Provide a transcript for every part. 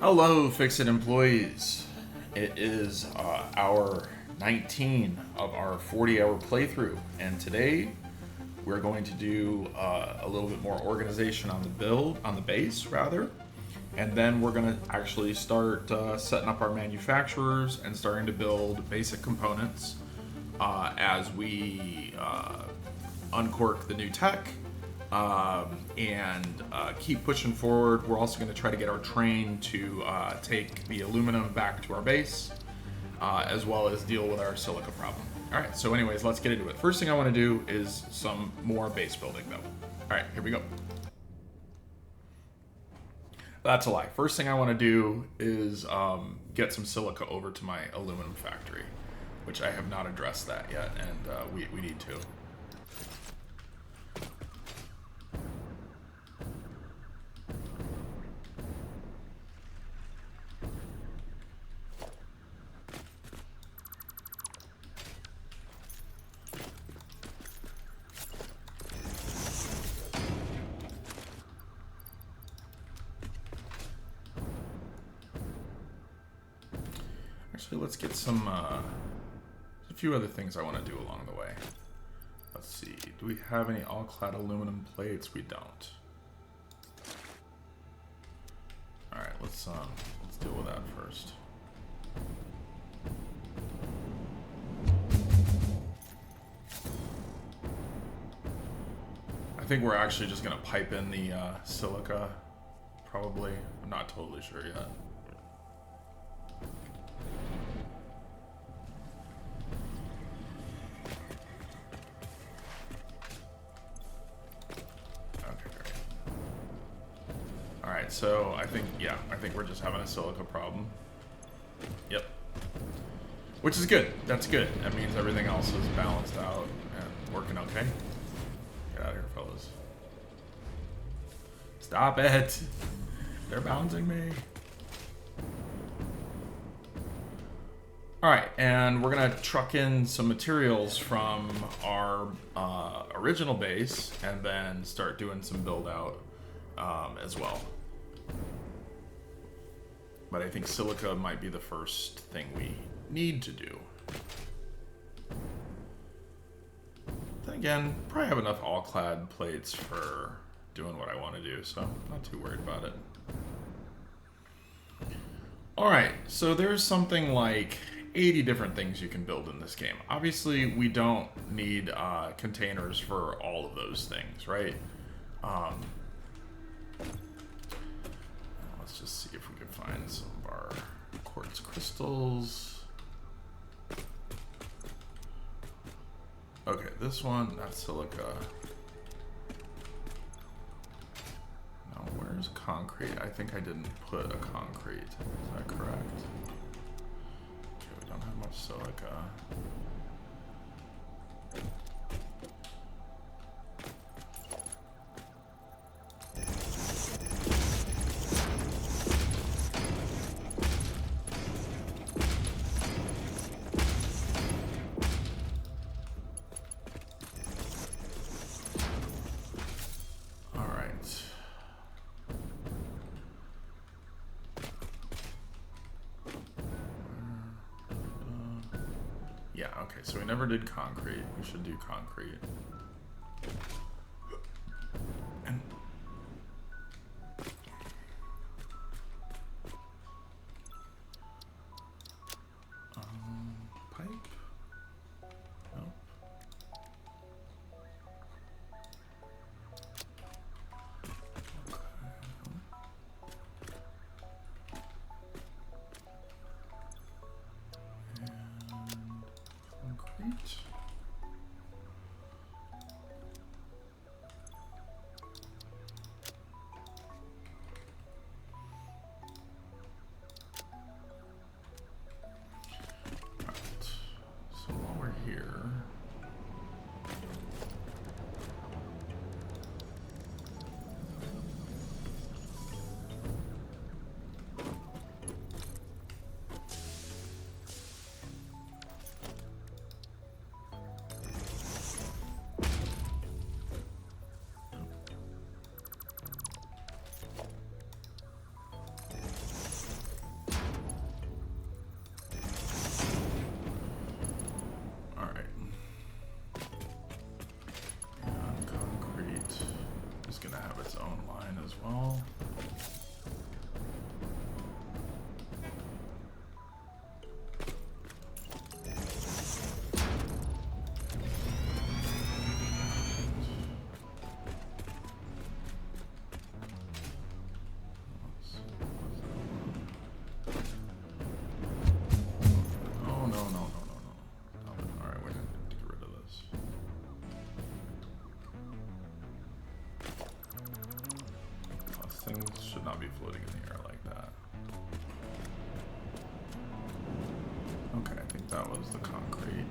Hello, Fix-It employees. It is hour 19 of our 40-hour playthrough, and today we're going to do a little bit more organization on the base rather, and then we're going to actually start setting up our manufacturers and starting to build basic components as we uncork the new tech. And keep pushing forward. We're also going to try to get our train to take the aluminum back to our base, as well as deal with our silica problem. Alright, so anyways, let's get into it. First thing I want to do is some more base building, though. Alright, here we go. That's a lie. First thing I want to do is get some silica over to my aluminum factory, which I have not addressed that yet, and we need to. Actually, let's get some, a few other things I want to do along the way. Let's see, do we have any all-clad aluminum plates? We don't. Alright, let's deal with that first. I think we're actually just going to pipe in the silica, probably. I'm not totally sure yet. So I think we're just having a silica problem. Yep. Which is good. That's good. That means everything else is balanced out and working okay. Get out of here, fellas. Stop it. They're bouncing me. Alright, and we're going to truck in some materials from our original base and then start doing some build out as well. But I think silica might be the first thing we need to do. Then again, probably have enough all-clad plates for doing what I want to do, so I'm not too worried about it. Alright, so there's something like 80 different things you can build in this game. Obviously, we don't need containers for all of those things, right? Let's just see if we can find some of our quartz crystals. Okay, this one, that's silica. Now, where's concrete? I think I didn't put a concrete. Is that correct? Okay, we don't have much silica. Yeah, okay, so we never did concrete. We should do concrete. And pipe? Nope. It should not be floating in the air like that. Okay, I think that was the concrete.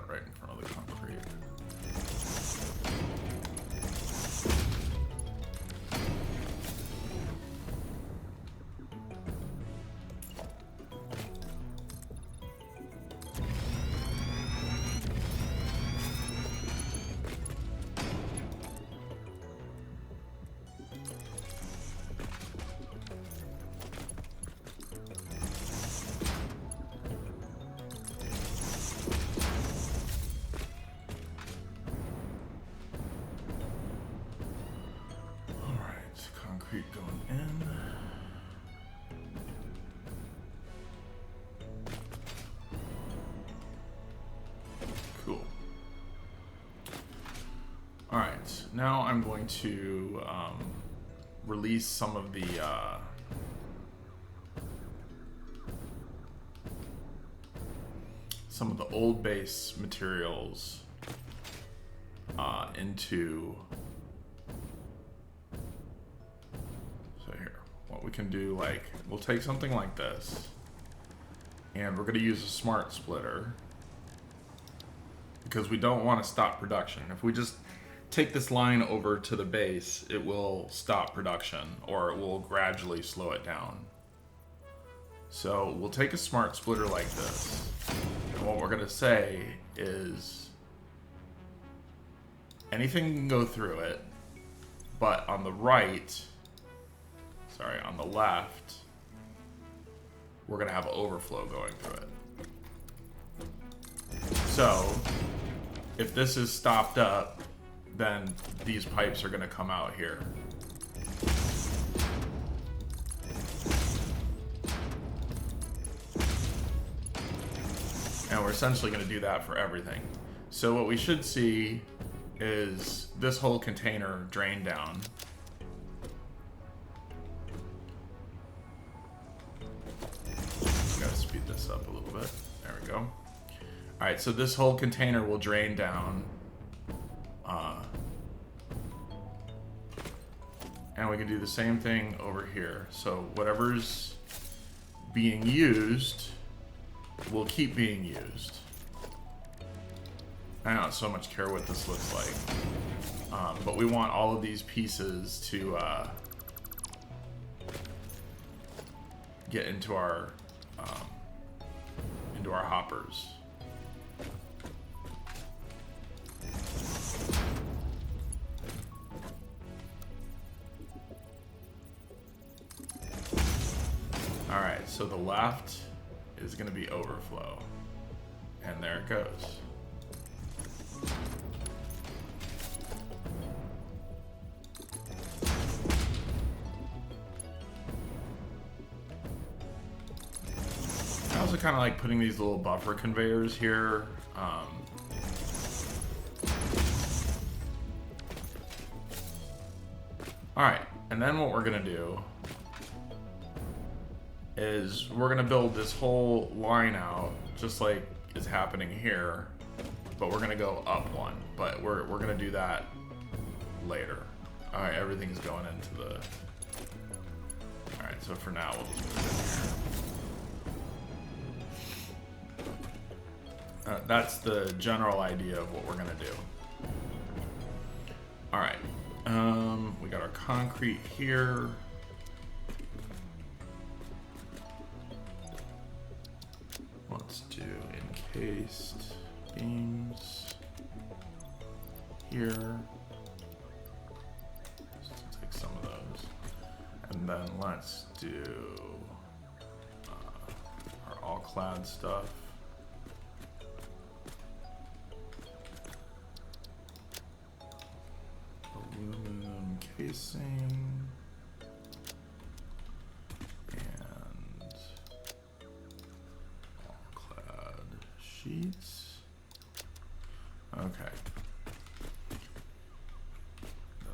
Right in front of the concrete. Going in. Cool. All right, now I'm going to release some of the old base materials into. What we can do, like, we'll take something like this, and we're going to use a smart splitter because we don't want to stop production. If we just take this line over to the base, it will stop production, or it will gradually slow it down. So we'll take a smart splitter like this, and what we're going to say is anything can go through it, but on the right, sorry, on the left, we're going to have overflow going through it. So if this is stopped up, then these pipes are going to come out here. And we're essentially going to do that for everything. So what we should see is this whole container drain down. Gotta speed this up a little bit. There we go. All right, so this whole container will drain down. And we can do the same thing over here. So whatever's being used will keep being used. I don't so much care what this looks like. But we want all of these pieces to get into our hoppers. All right, so the left is going to be overflow, and there it goes. I also kind of like putting these little buffer conveyors here. All right, and then what we're gonna do is we're gonna build this whole line out just like is happening here, but we're gonna go up one. But we're gonna do that later. All right, everything's going into the. All right, so for now we'll just put it in here. That's the general idea of what we're gonna do. All right, we got our concrete here. Let's do encased beams here. Just take some of those, and then let's do our all-clad stuff. Aluminum casing and sheets. Okay.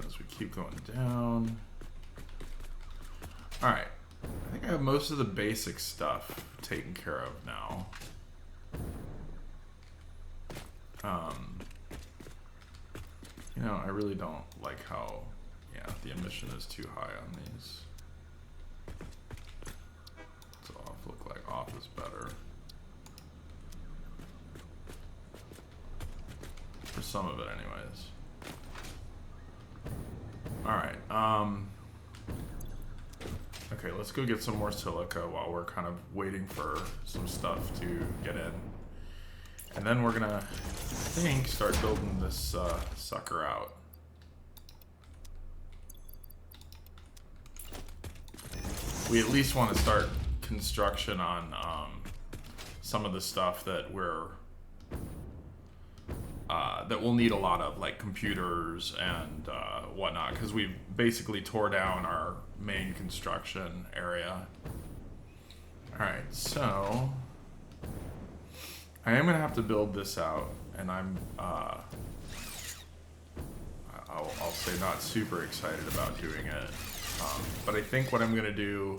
As we keep going down. All right. I think I have most of the basic stuff taken care of now. You know, I really don't like how, yeah, the emission is too high on these. So off look like off is better. For some of it anyways. Alright, okay, let's go get some more silica while we're kind of waiting for some stuff to get in. And then we're gonna, I think, start building this sucker out. We at least want to start construction on some of the stuff that that we'll need a lot of, like computers and whatnot, because we basically tore down our main construction area. All right, so I am gonna have to build this out, and I'm I'll say not super excited about doing it, but I think what I'm gonna do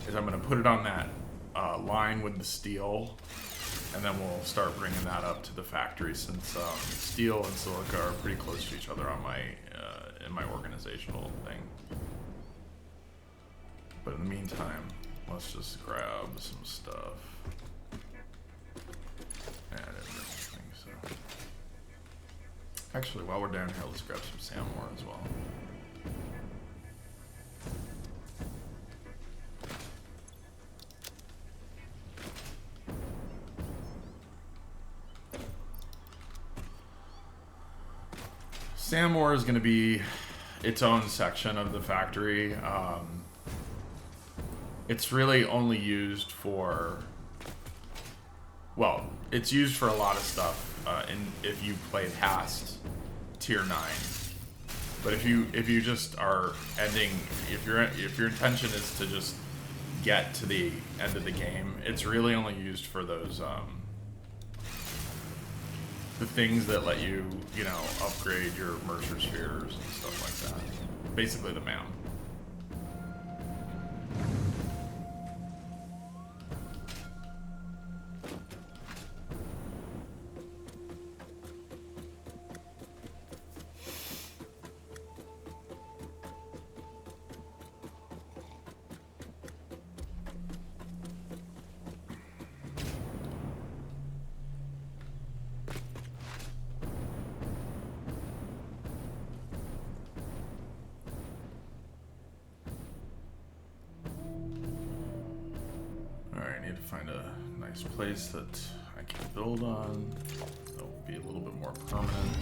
is I'm gonna put it on that line with the steel, and then we'll start bringing that up to the factory, since steel and silica are pretty close to each other on my in my organizational thing. But in the meantime, let's just grab some stuff. I didn't think so. Actually, while we're down here, let's grab some sand ore as well. Sand ore is going to be its own section of the factory. It's really only used for, well, it's used for a lot of stuff if you play past tier 9. But if you just are ending, if your intention is to just get to the end of the game, it's really only used for those the things that let you, you know, upgrade your Mercer spheres and stuff like that. Basically the MAM. Find a nice place that I can build on that will be a little bit more permanent.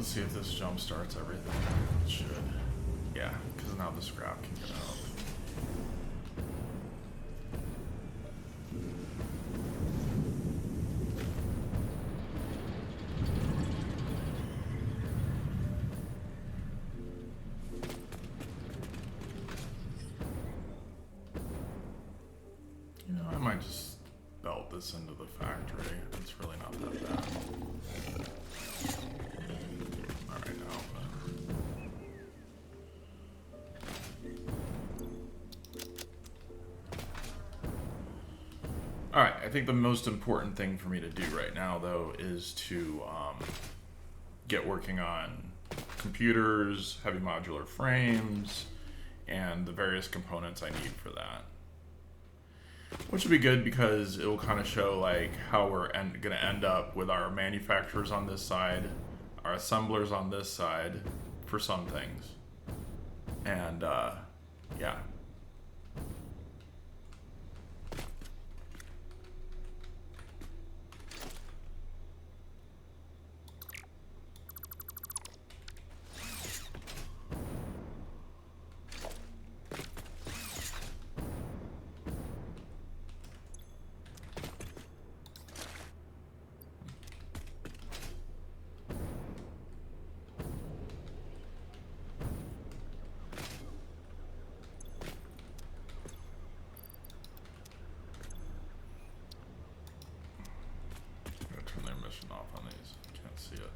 Let's see if this jump starts everything. It should. Yeah, because now the scrap can get out. You know, I might just belt this into the factory. It's really not that bad. Not right now, but... Alright, I think the most important thing for me to do right now, though, is to get working on computers, heavy modular frames, and the various components I need for that. Which would be good because it will kind of show like how we're going to end up with our manufacturers on this side, our assemblers on this side for some things. And yeah. Off on these. Can't see it.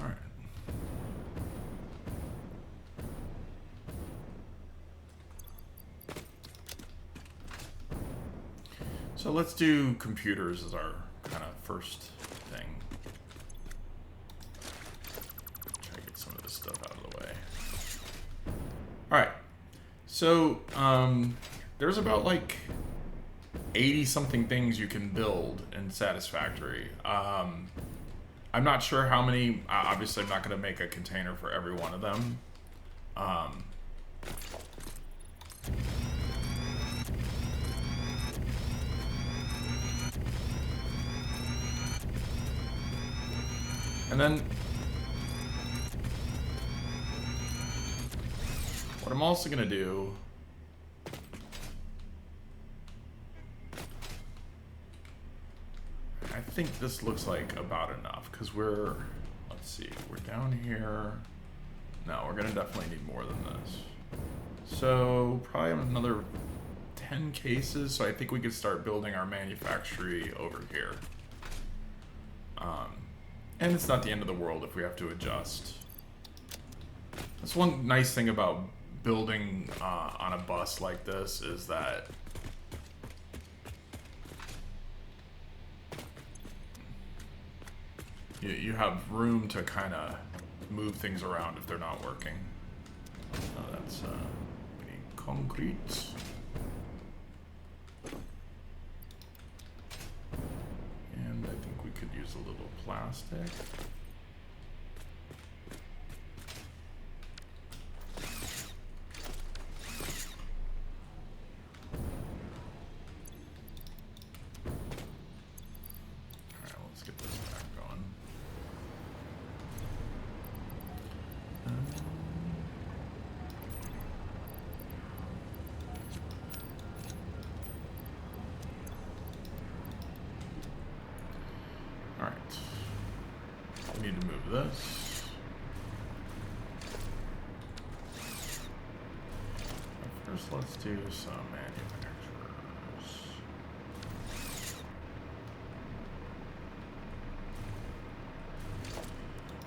All right. So let's do computers as our kind of first thing. Try to get some of this stuff out of the way. All right. So, there's about like 80 something things you can build in Satisfactory. I'm not sure how many, obviously I'm not going to make a container for every one of them. And then what I'm also going to do I think this looks like about enough because we're, let's see, we're down here. No, we're going to definitely need more than this. So probably another 10 cases. So I think we could start building our manufactory over here. And it's not the end of the world if we have to adjust. That's one nice thing about building on a bus like this is that you have room to kind of move things around if they're not working. Oh, that's we need concrete. And I think we could use a little plastic. We need to move this. First, let's do some manufacturers.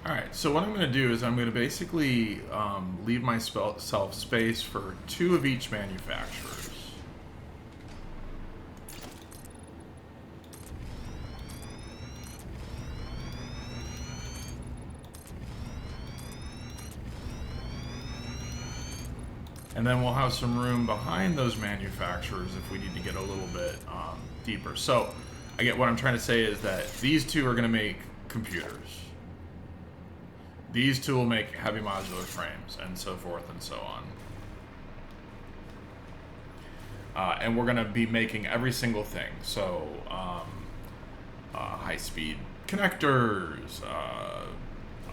Alright, so what I'm going to do is I'm going to basically leave myself space for 2 of each manufacturers. And then we'll have some room behind those manufacturers if we need to get a little bit deeper. So, I get what I'm trying to say is that these 2 are going to make computers. These 2 will make heavy modular frames, and so forth and so And we're going to be making every single thing. So high-speed connectors,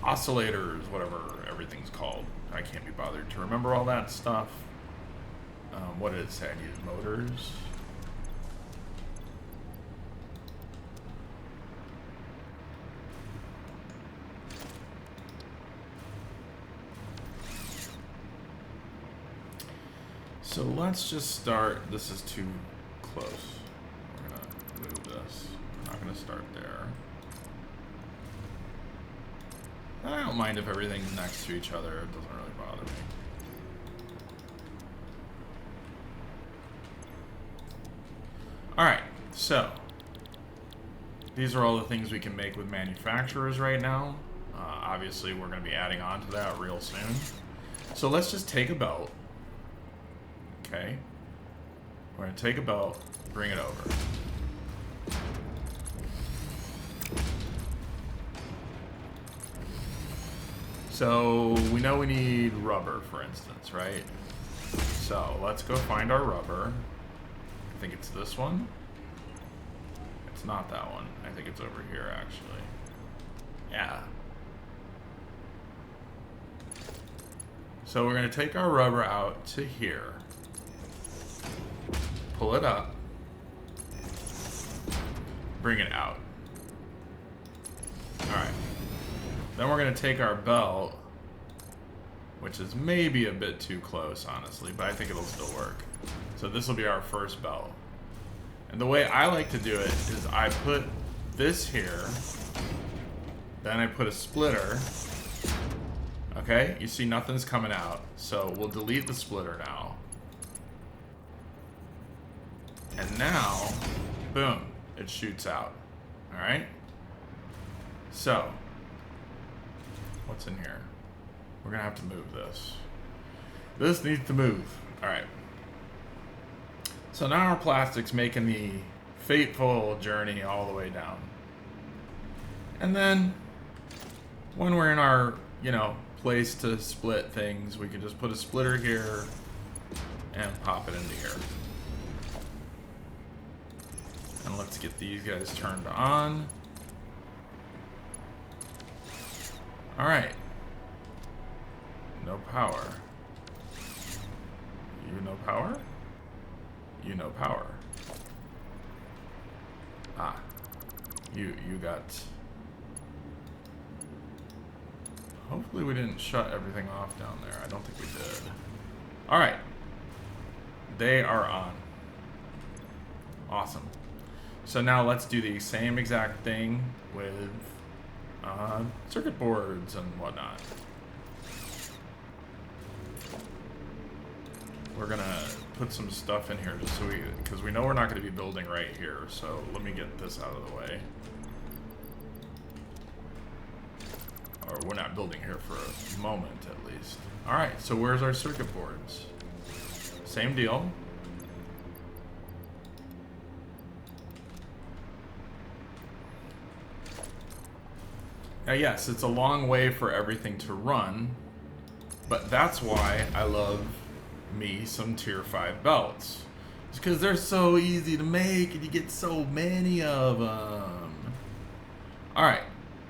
oscillators, whatever everything's called. I can't be bothered to remember all that stuff. What did it say? I needed motors. So let's just start. This is too close. We're going to move this. I'm not going to start there. I don't mind if everything's next to each other. It doesn't really bother me. Alright, so these are all the things we can make with manufacturers right now. Obviously, we're going to be adding on to that real soon. So let's just take a belt. Okay. We're going to take a belt, bring it over. So we know we need rubber, for instance, right? So let's go find our rubber. I think it's this one. It's not that one. I think it's over here, actually. Yeah. So we're going to take our rubber out to here. Pull it up. Bring it out. Alright. Then we're going to take our belt, which is maybe a bit too close, honestly, but I think it'll still work. So this will be our first belt. And the way I like to do it is I put this here, then I put a splitter. Okay, you see nothing's coming out, so we'll delete the splitter now. And now, boom, it shoots out. Alright? So, what's in here? We're gonna have to move this. This needs to move. Alright. So now our plastic's making the fateful journey all the way down. And then, when we're in our, place to split things, we can just put a splitter here and pop it into here. And let's get these guys turned on. Alright. No power. You no power? You no power. Ah. You got... Hopefully we didn't shut everything off down there. I don't think we did. Alright. They are on. Awesome. So now let's do the same exact thing with circuit boards and whatnot. We're gonna put some stuff in here just so because we know we're not gonna be building right here. So let me get this out of the way. Or we're not building here for a moment at least. All right, so where's our circuit boards? Same deal. Now, yes, it's a long way for everything to run, but that's why I love me some tier 5 belts. It's because they're so easy to make and you get so many of them. Alright,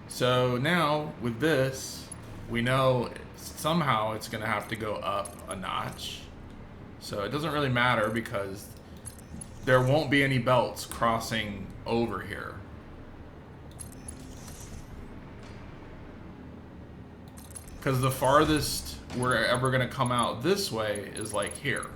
so now with this, we know somehow it's going to have to go up a notch. So it doesn't really matter because there won't be any belts crossing over here. Because the farthest we're ever going to come out this way is like here.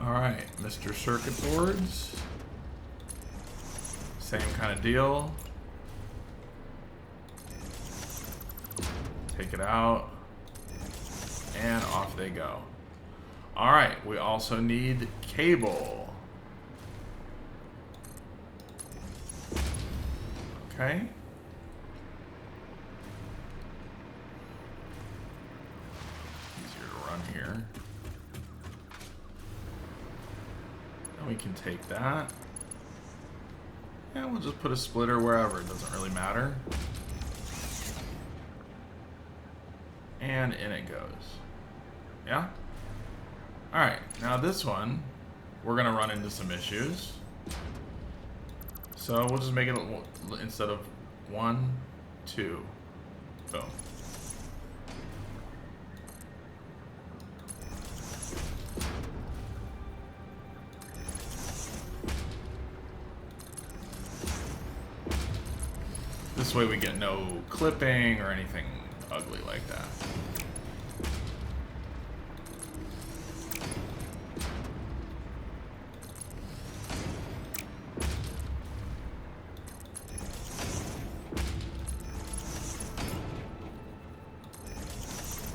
All right, Mr. Circuit Boards. Same kind of deal. Take it out, and off they go. All right, we also need cable. Okay. Easier to run here. We can take that. And we'll just put a splitter wherever. It doesn't really matter. And in it goes. Yeah? Alright, now this one, we're going to run into some issues. So we'll just make it, instead of 1, 2, boom. This way we get no clipping or anything ugly like that.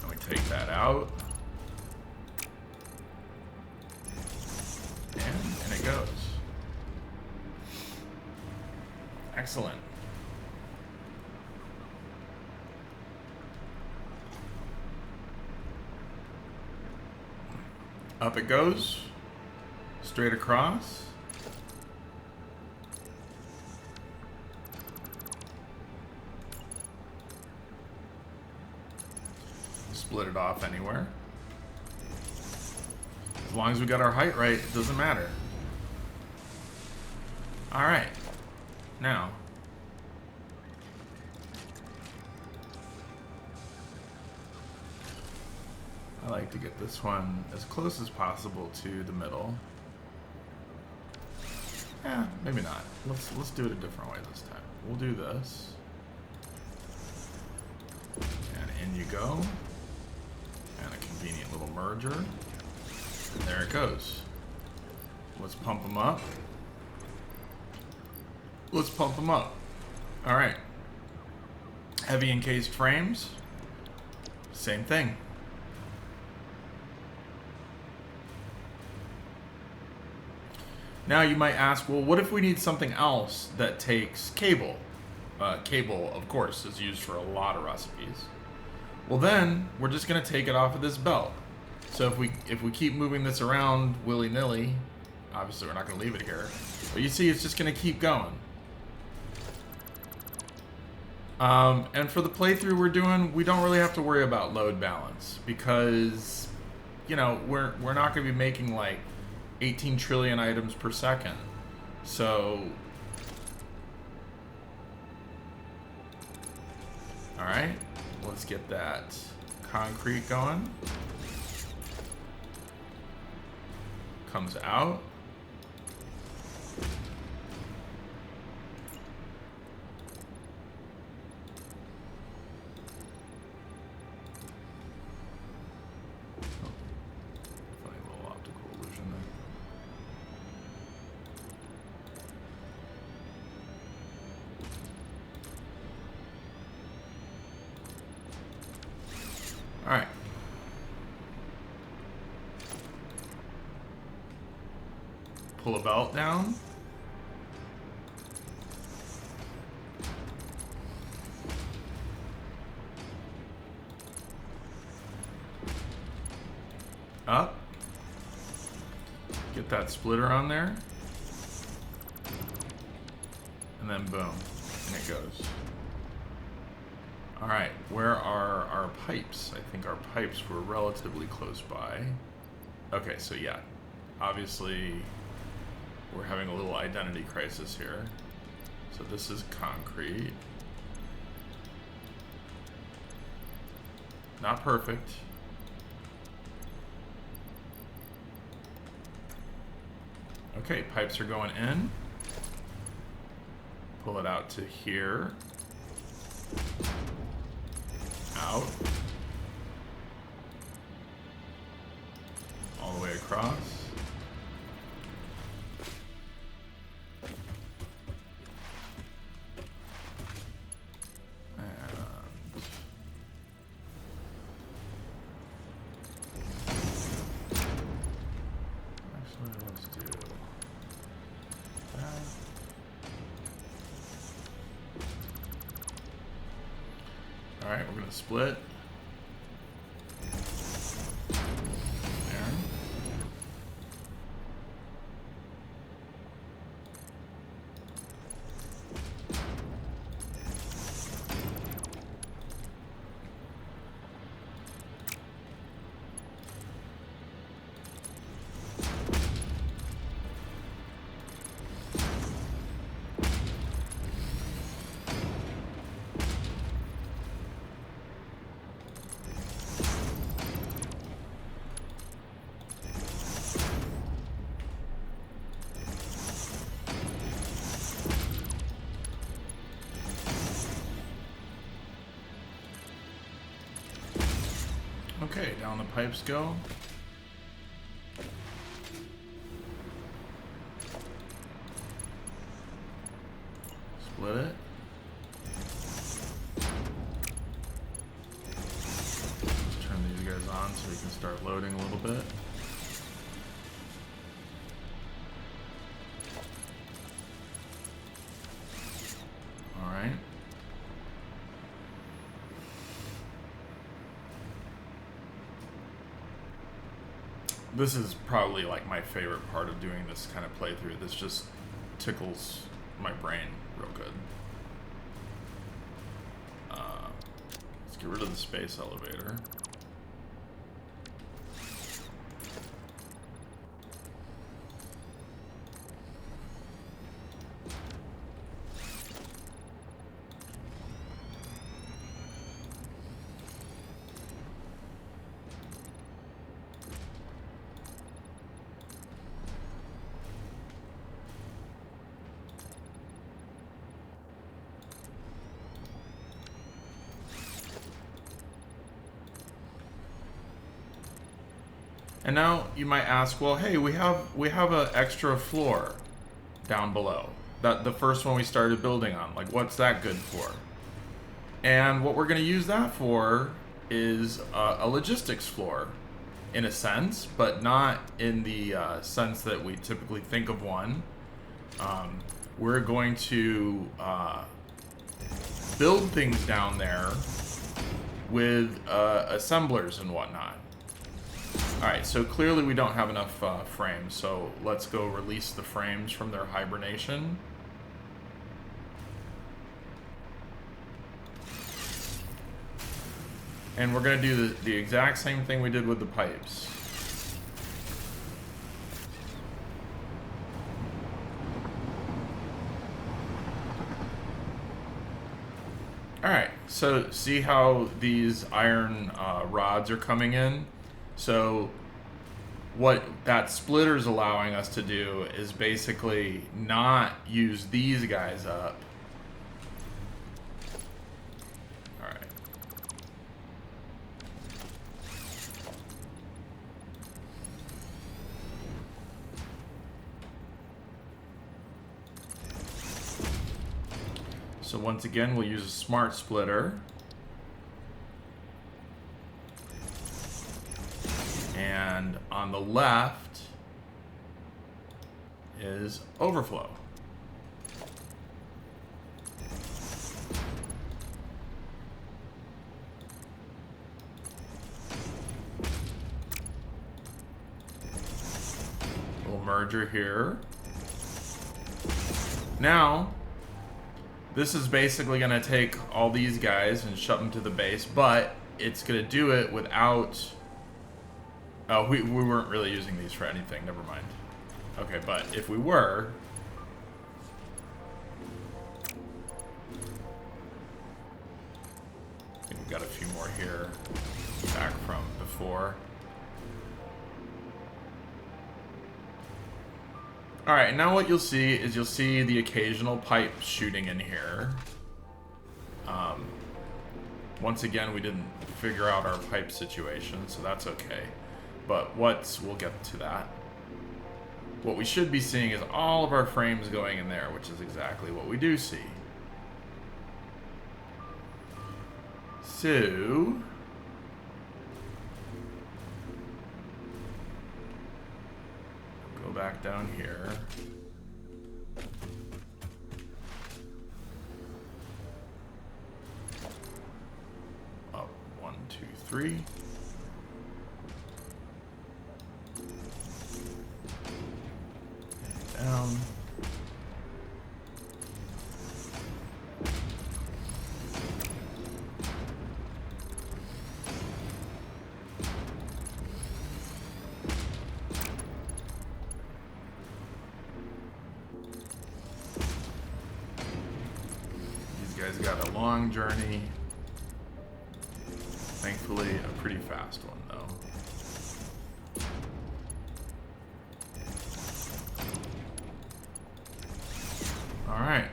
And we take that out. And in it goes. Excellent. Up it goes, straight across. Split it off anywhere. As long as we got our height right, it doesn't matter. All right, now. I like to get this one as close as possible to the middle. Yeah, maybe not. Let's do it a different way this time. We'll do this. And in you go. And a convenient little merger. And there it goes. Let's pump them up. Let's pump them up. All right. Heavy encased frames. Same thing. Now you might ask, well, what if we need something else that takes cable? Cable, of course, is used for a lot of recipes. Well, then we're just going to take it off of this belt. So if we keep moving this around willy-nilly, obviously we're not going to leave it here, but you see it's just going to keep going. And for the playthrough we're doing, we don't really have to worry about load balance because, you know, we're not going to be making like 18 trillion items per second. So, all right, let's get that concrete going. Comes out. Alright. Pull a belt down. Up. Get that splitter on there. And then boom. And it goes. Alright, where are our pipes? I think our pipes were relatively close by. Okay, so yeah, obviously we're having a little identity crisis here. So this is concrete. Not perfect. Okay, pipes are going in. Pull it out to here. Out. All the way across. Alright, we're going to split. There. down the pipes go. Split it. Let's turn these guys on so we can start loading a little bit. Alright. This is probably like my favorite part of doing this kind of playthrough. This just tickles my brain real good. Let's get rid of the space elevator. And now you might ask, well, hey, we have an extra floor down below. That the first one we started building on. Like, what's that good for? And what we're going to use that for is a logistics floor, in a sense, but not in the sense that we typically think of one. We're going to build things down there with assemblers and whatnot. Alright, so clearly we don't have enough frames, so let's go release the frames from their hibernation. And we're going to do the exact same thing we did with the pipes. Alright, so see how these iron rods are coming in? So what that splitter is allowing us to do is basically not use these guys up. All right. So once again, we'll use a smart splitter. And on the left is overflow. Little merger here. Now, this is basically going to take all these guys and shove them to the base, but it's going to do it without... Oh, we weren't really using these for anything. Never mind. Okay, but if we were... I think we've got a few more here back from before. Alright, now what you'll see is you'll see the occasional pipe shooting in here. Once again, we didn't figure out our pipe situation, so that's okay. But we'll get to that. What we should be seeing is all of our frames going in there, which is exactly what we do see. So... go back down here. Up, 1, 2, 3. Down. These guys got a long journey. Thankfully, a pretty fast one, though. Alright.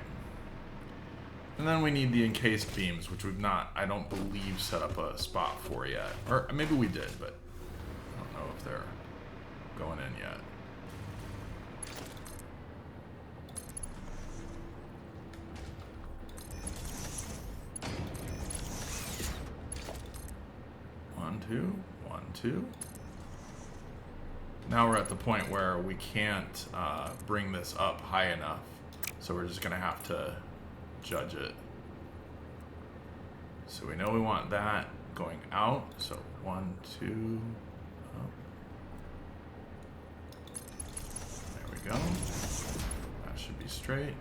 And then we need the encased beams, which we've not, I don't believe, set up a spot for yet. Or maybe we did, but I don't know if they're going in yet. One, two, 1, 2. Now we're at the point where we can't bring this up high enough. So we're just gonna have to judge it. So we know we want that going out. So 1, 2. Up. There we go. That should be straight.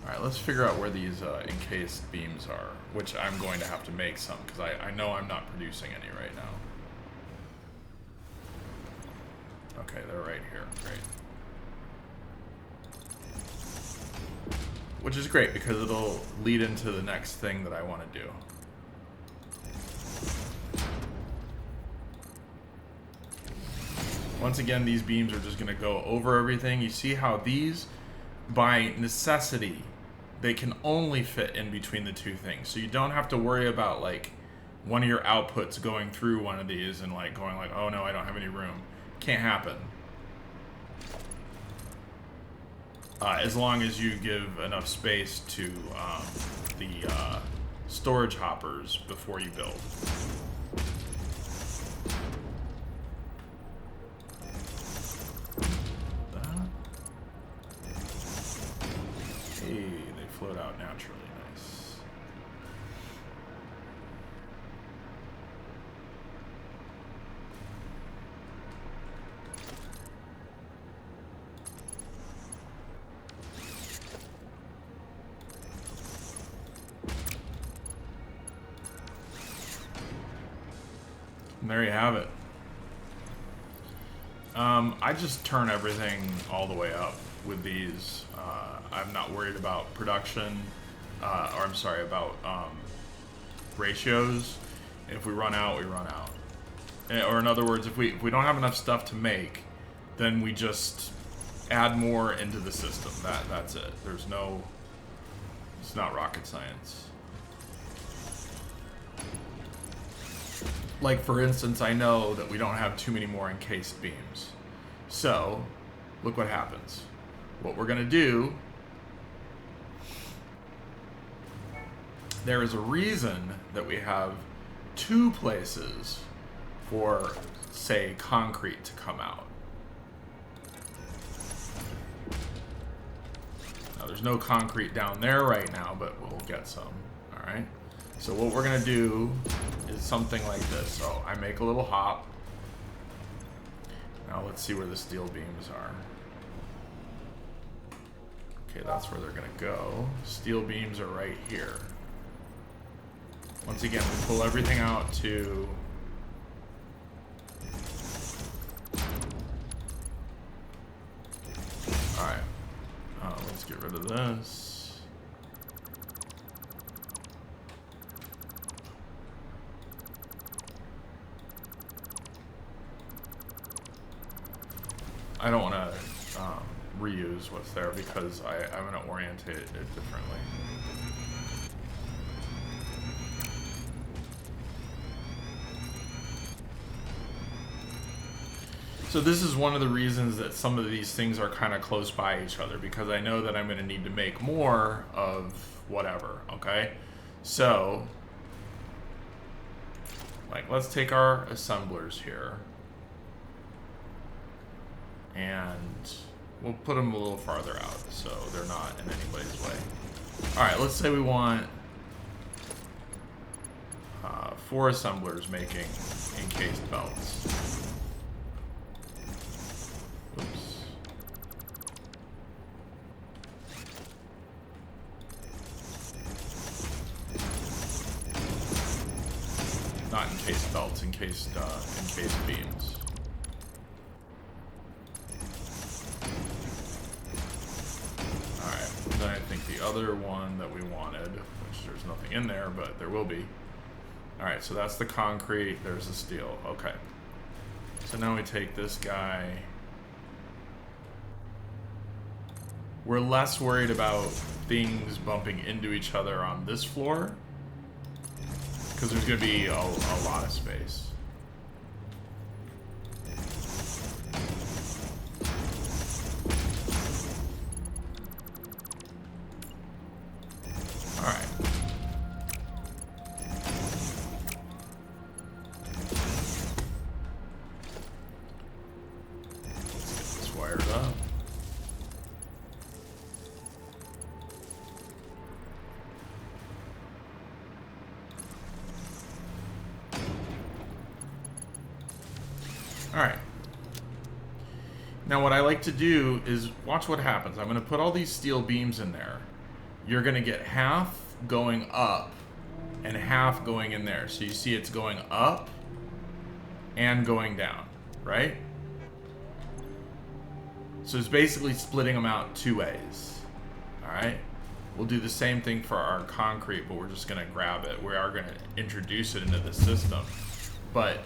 All right, let's figure out where these encased beams are, which I'm going to have to make some because I know I'm not producing any right now. Okay, they're right here. Great. Which is great because it'll lead into the next thing that I want to do. Once again, these beams are just going to go over everything. You see how these, by necessity, they can only fit in between the two things. So you don't have to worry about like one of your outputs going through one of these and like going like, oh no, I don't have any room. Can't happen. As long as you give enough space to the storage hoppers before you build. Hey, they float out naturally. Nice. And there you have it. I just turn everything all the way up with these. I'm not worried about production, or I'm sorry, about ratios. If we run out, we run out. Or in other words, if we don't have enough stuff to make, then we just add more into the system. That's it. There's no, it's not rocket science. Like for instance, I know that we don't have too many more encased beams. So, look what happens. What we're gonna do, there is a reason that we have 2 places for, say, concrete to come out. Now, there's no concrete down there right now, but we'll get some, all right? So what we're gonna do is something like this. So I make a little hop. Now let's see where the steel beams are. Okay, that's where they're gonna go. Steel beams are right here. Once again, we pull everything out to alright. Let's get rid of this. I don't want to reuse what's there because I'm going to orientate it differently. So this is one of the reasons that some of these things are kind of close by each other, because I know that I'm going to need to make more of whatever, okay? So, like, let's take our assemblers here. And we'll put them a little farther out so they're not in anybody's way. Alright, let's say we want 4 assemblers making encased belts. Oops. Not encased belts, encased beams. Then I think the other one that we wanted, which there's nothing in there, but there will be. Alright, so that's the concrete, there's the steel. Okay. So now we take this guy. we're less worried about things bumping into each other on this floor, because there's going to be a lot of space. Alright. Let's get this wired up. Alright. Now what I like to do is watch what happens. I'm going to put all these steel beams in there. You're going to get half going up and half going in there. So you see it's going up and going down, right? So it's basically splitting them out two ways. Alright? We'll do the same thing for our concrete, but we're just going to grab it. We are going to introduce it into the system. But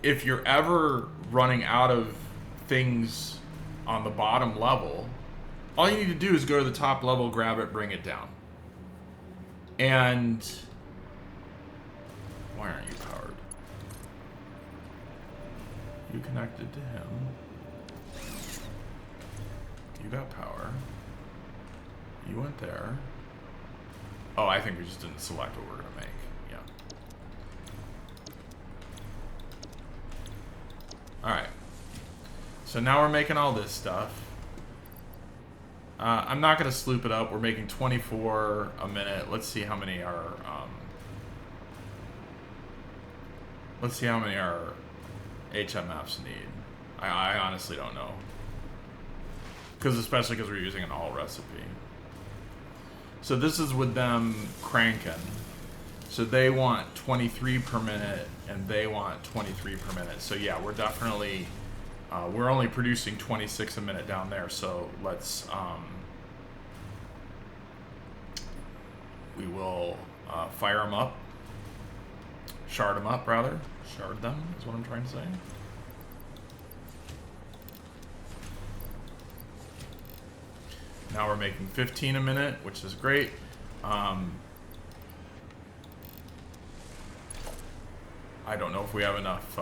if you're ever running out of things on the bottom level, all you need to do is go to the top level, grab it, bring it down. And why aren't you powered? You connected to him. You got power. You went there. Oh, I think we just didn't select what we're gonna make. Yeah. Alright. So now we're making all this stuff. I'm not going to sloop it up. We're making 24 a minute. Let's see how many our HMFs need. I honestly don't know. Especially because we're using an all recipe. So this is with them cranking. So they want 23 per minute, and they want 23 per minute. So yeah, we're definitely, we're only producing 26 a minute down there. So let's, we will fire them up. Shard them up, rather. Shard them is what I'm trying to say. Now we're making 15 a minute, which is great. I don't know if we have enough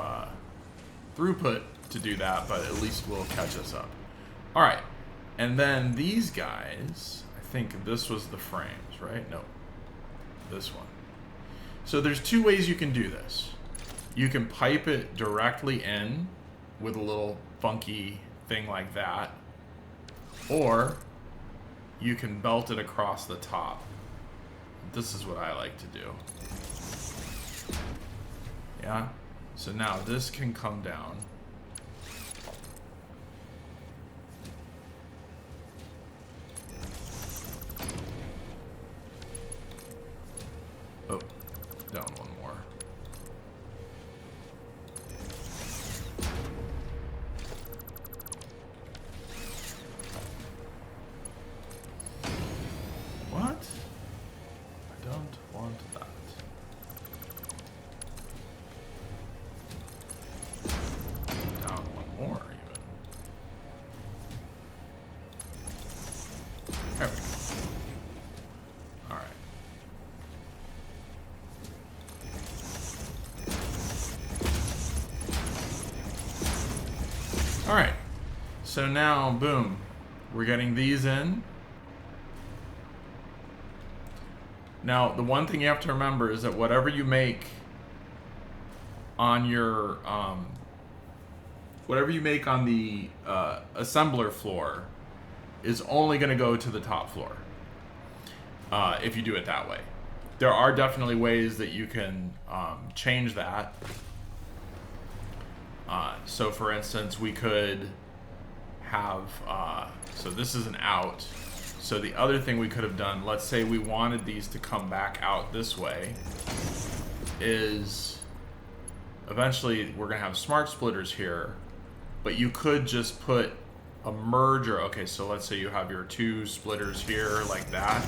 throughput to do that, but at least we'll catch us up. All right, and then these guys, I think this was the frames, right? No, this one. So there's two ways you can do this. You can pipe it directly in with a little funky thing like that, or you can belt it across the top. This is what I like to do. Yeah, so now this can come down. Oh, down one more. What? I don't want that. More even. There we go. Alright. Alright. So now, boom. We're getting these in. Now, the one thing you have to remember is that whatever you make on your whatever you make on the assembler floor is only going to go to the top floor if you do it that way. There are definitely ways that you can change that. So for instance, we could have, so this is an out. So the other thing we could have done, let's say we wanted these to come back out this way, is eventually we're going to have smart splitters here. But you could just put a merger. Okay, so let's say you have your two splitters here like that.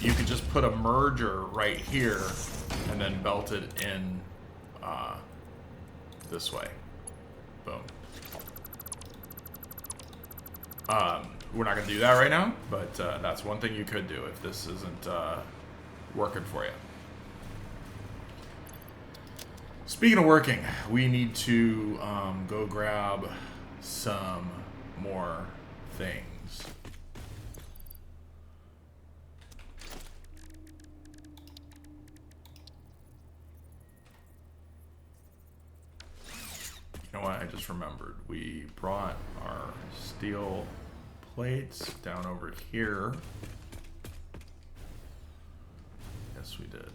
You could just put a merger right here and then belt it in this way. Boom. We're not going to do that right now, but that's one thing you could do if this isn't working for you. Speaking of working, we need to go grab some more things. You know what? I just remembered. We brought our steel plates down over here. Yes, we did.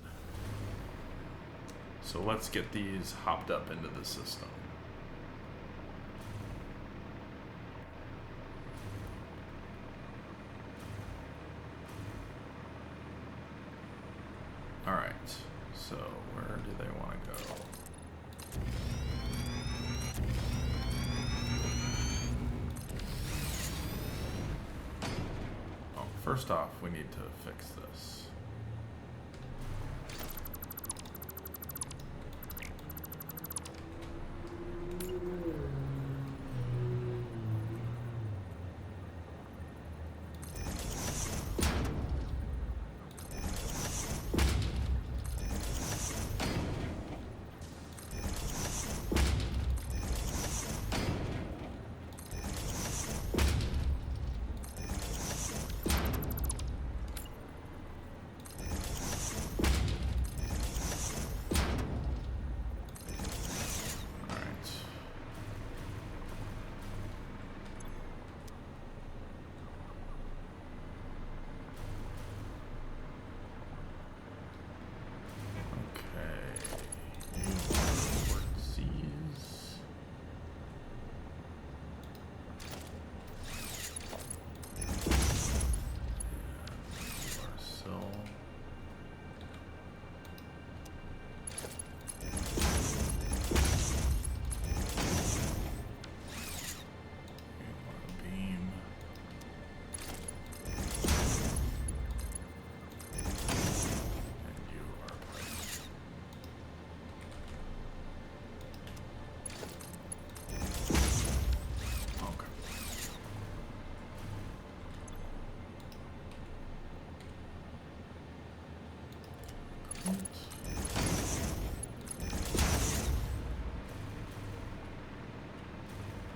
So let's get these hopped up into the system. All right, so where do they want to go? Oh, first off, we need to fix this.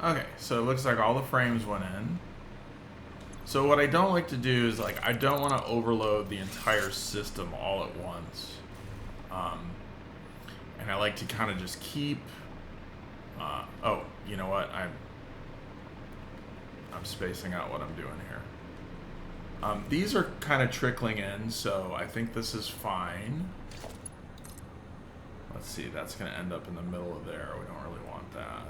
Okay, so it looks like all the frames went in. So what I don't like to do is, like, I don't want to overload the entire system all at once. And I like to kind of just keep... oh, you know what? I'm spacing out what I'm doing here. These are kind of trickling in, so I think this is fine. Let's see, that's going to end up in the middle of there. We don't really want that.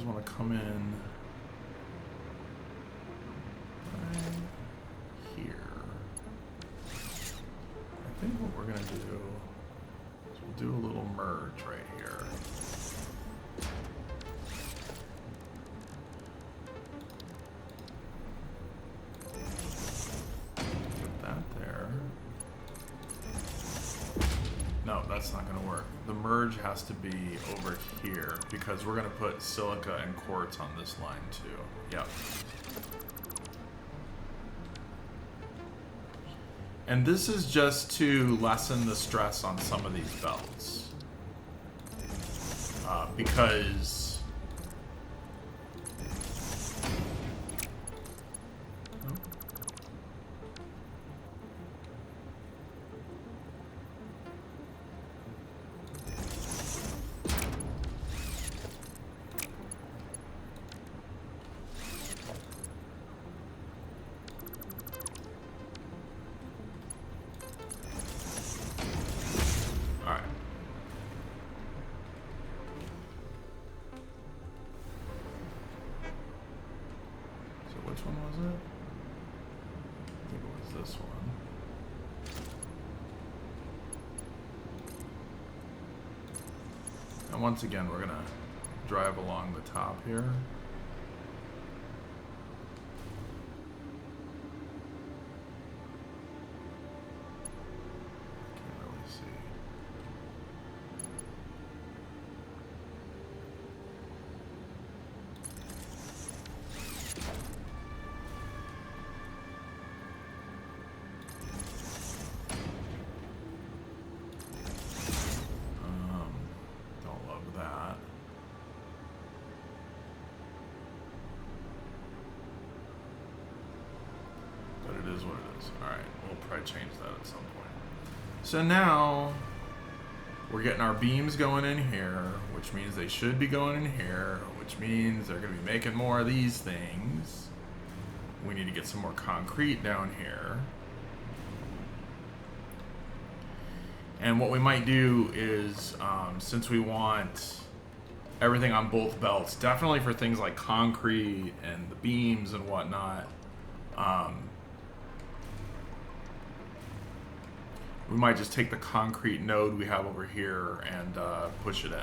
Want to come in right here. I think what we're going to do is we'll do a little merge right here. Put that there. No, that's not going to work. The merge has to be over here because we're going to put silica and quartz on this line too. Yep. And this is just to lessen the stress on some of these belts. Because... which one was it? I think it was this one. And once again, we're gonna drive along the top here. Can't really see. Don't love that. But it is what it is. Alright, we'll probably change that at some point. So now, we're getting our beams going in here, which means they should be going in here, which means they're going to be making more of these things. We need to get some more concrete down here. And what we might do is, since we want everything on both belts, definitely for things like concrete and the beams and whatnot, we might just take the concrete node we have over here and push it in.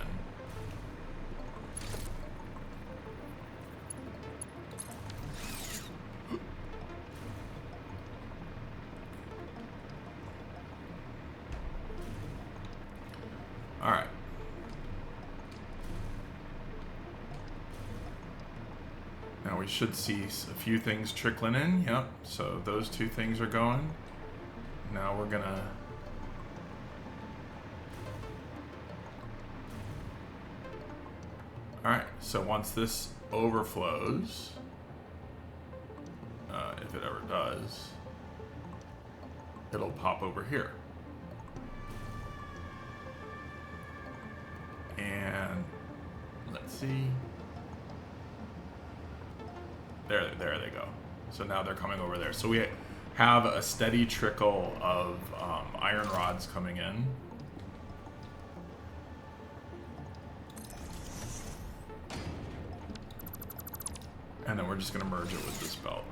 All right. Now we should see a few things trickling in. Yep. So those two things are going. Now we're gonna Alright, so once this overflows, if it ever does, it'll pop over here. And let's see. There they go. So now they're coming over there. So we have a steady trickle of iron rods coming in. And then we're just going to merge it with this belt.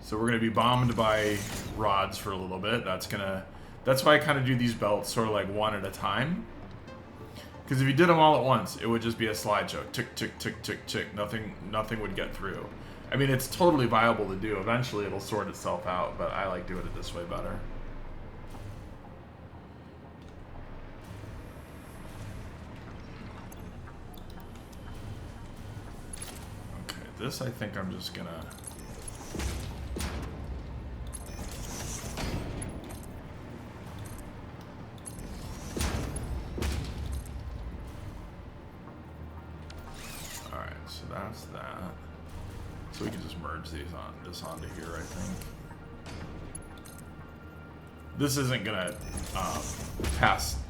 So we're going to be bombed by rods for a little bit. That's why I kind of do these belts sort of like one at a time. Because if you did them all at once, it would just be a slideshow. Tick, tick, tick, tick, tick. Nothing would get through. I mean, it's totally viable to do. Eventually it'll sort itself out, but I like doing it this way better. This, I think I'm just gonna... Alright, so that's that. So we can just merge this onto here, I think. This isn't gonna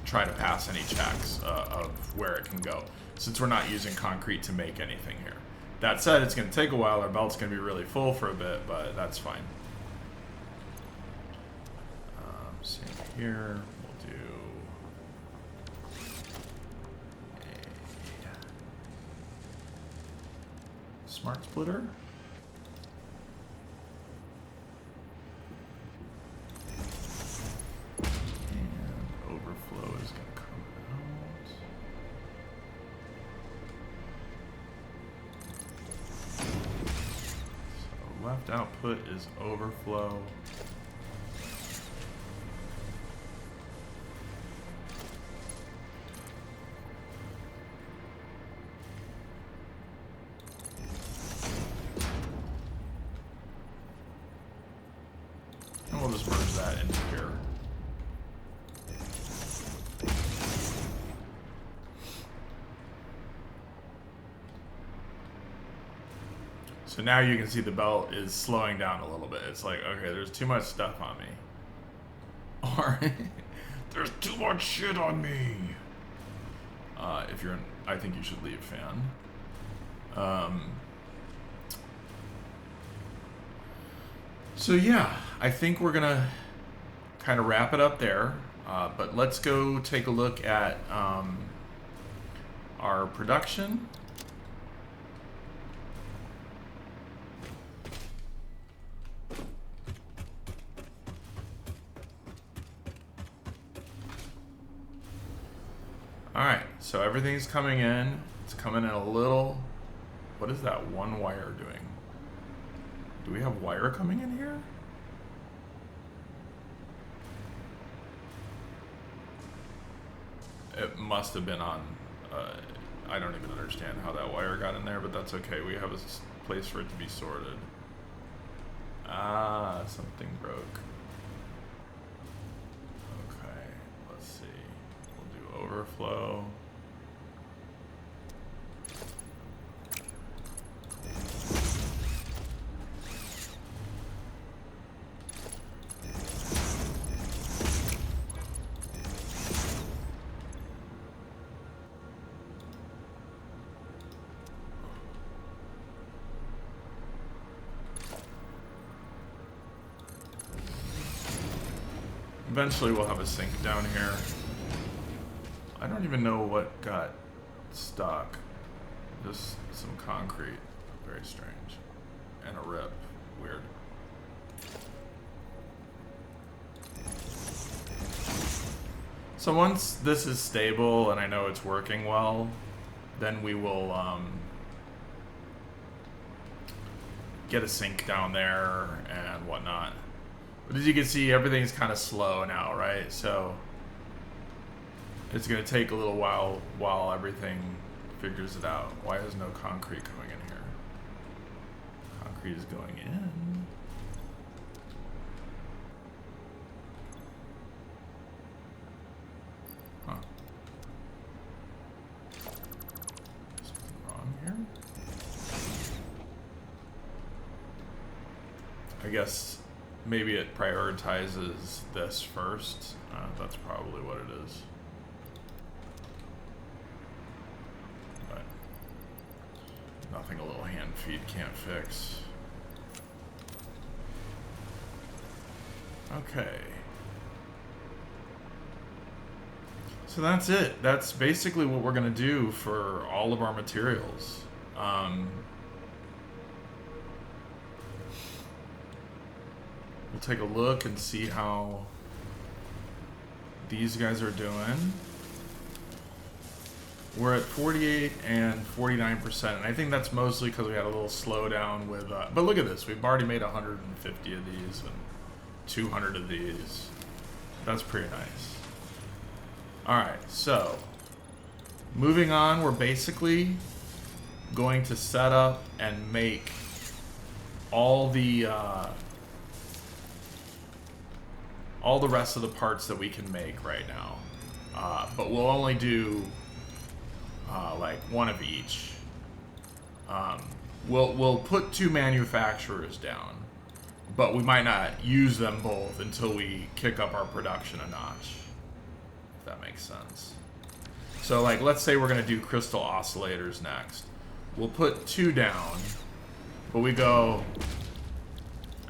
try to pass any checks of where it can go, since we're not using concrete to make anything here. That said, it's going to take a while. Our belt's going to be really full for a bit, but that's fine. Same here. We'll do a smart splitter. And overflow is going to come out. Left output is overflow. And we'll just merge that into here. So now you can see the belt is slowing down a little bit. It's like, okay, there's too much stuff on me. Or, there's too much shit on me. If you're I think you should leave, fan. So yeah, I think we're gonna kind of wrap it up there. But let's go take a look at our production. So everything's coming in. It's coming in a little. What is that one wire doing? Do we have wire coming in here? It must have been on. I don't even understand how that wire got in there, but that's okay. We have a place for it to be sorted. Ah, something broke. Okay, let's see. We'll do overflow. Eventually we'll have a sink down here. I don't even know what got stuck. Just some concrete. Very strange. And a rip. Weird. So once this is stable and I know it's working well, then we will get a sink down there and whatnot. But as you can see, everything's kind of slow now, right? So it's going to take a little while everything figures it out. Why is no concrete coming in here? Concrete is going in. Huh. Something wrong here? I guess maybe it prioritizes this first. That's probably what it is. But nothing a little hand feed can't fix. Okay. So that's it. That's basically what we're gonna do for all of our materials. We'll take a look and see how these guys are doing. We're at 48 and 49%, and I think that's mostly because we had a little slowdown with, but look at this, we've already made 150 of these and 200 of these. That's pretty nice. Alright, so, moving on, we're basically going to set up and make all the rest of the parts that we can make right now. But we'll only do like one of each. We'll put 2 manufacturers down, but we might not use them both until we kick up our production a notch, if that makes sense. So like, let's say we're gonna do crystal oscillators next. We'll put 2 down, but we go,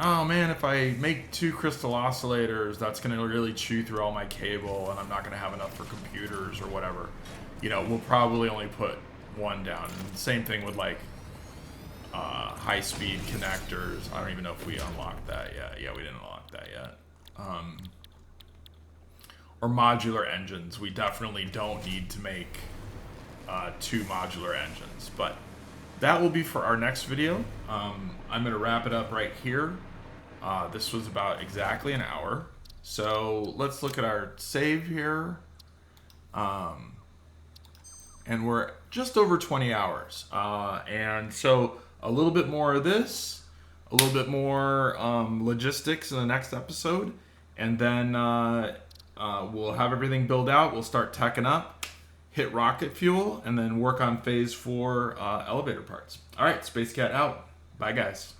oh man, if I make 2 crystal oscillators, that's going to really chew through all my cable and I'm not going to have enough for computers or whatever. You know, we'll probably only put 1 down. And same thing with like high-speed connectors. I don't even know if we unlocked that yet. Yeah, we didn't unlock that yet. Or modular engines. We definitely don't need to make 2 modular engines, but that will be for our next video. I'm going to wrap it up right here. This was about exactly an hour. So let's look at our save here. And we're just over 20 hours. And so a little bit more of this, a little bit more logistics in the next episode. And then we'll have everything built out. We'll start teching up, hit rocket fuel, and then work on phase 4 elevator parts. All right, Space Cat out. Bye, guys.